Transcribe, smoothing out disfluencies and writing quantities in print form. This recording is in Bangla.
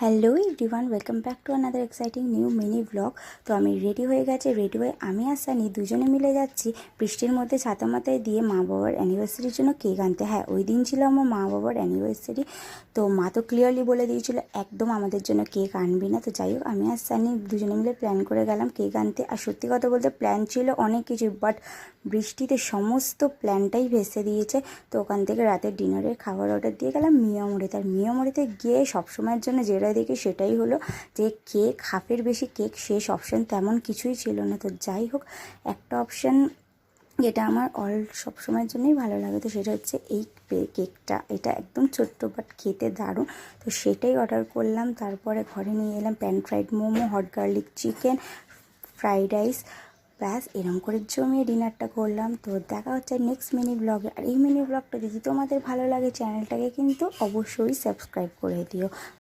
Hello everyone, welcome back to another exciting new mini blog. তো আমি রেডি হয়ে গেছি। রেডি হয়ে আমি আর সানি দুজনে মিলে যাচ্ছি বৃষ্টির মধ্যে ছাতা মাথায় দিয়ে মা বাবার অ্যানিভার্সারির জন্য কেক আনতে। হ্যাঁ, ওই দিন ছিল আমার মা বাবার অ্যানিভার্সারি। তো মা তো ক্লিয়ারলি বলে দিয়েছিল একদম আমাদের জন্য কেক আনবি না। তো যাই হোক, আমি আর সানি দুজনে মিলে প্ল্যান করে গেলাম কেক আনতে। আর সত্যি কথা বলতে প্ল্যান ছিল অনেক কিছু, বাট বৃষ্টিতে সমস্ত প্ল্যানটাই ভেসে দিয়েছে। তো ওখান থেকে রাতের ডিনারের খাবার অর্ডার দিয়ে গেলাম মিয়ামরিতে। আর মিয়ামরিতে গিয়ে সবসময়ের জন্য যেটা দেখি সেটাই হলো যে কেক হাফের বেশি কেক শেষ, অপশান তেমন কিছুই ছিল না। তো যাই হোক, একটা অপশান যেটা আমার সবসময়ের জন্যই ভালো লাগে, তো সেটা হচ্ছে এই কেকটা। এটা একদম ছোট্ট বাট খেতে দারুণ। তো সেটাই অর্ডার করলাম। তারপরে ঘরে নিয়ে এলাম pan fried momo, hot garlic chicken, fried rice. ব্যাস এরম করে জমিয়ে ডিনারটা করলাম। তো দেখা হচ্ছে নেক্সট মিনি ব্লগে। আর এই মিনি ব্লগটা যদি তোমাদের ভালো লাগে চ্যানেলটাকে কিন্তু অবশ্যই সাবস্ক্রাইব করে দিও।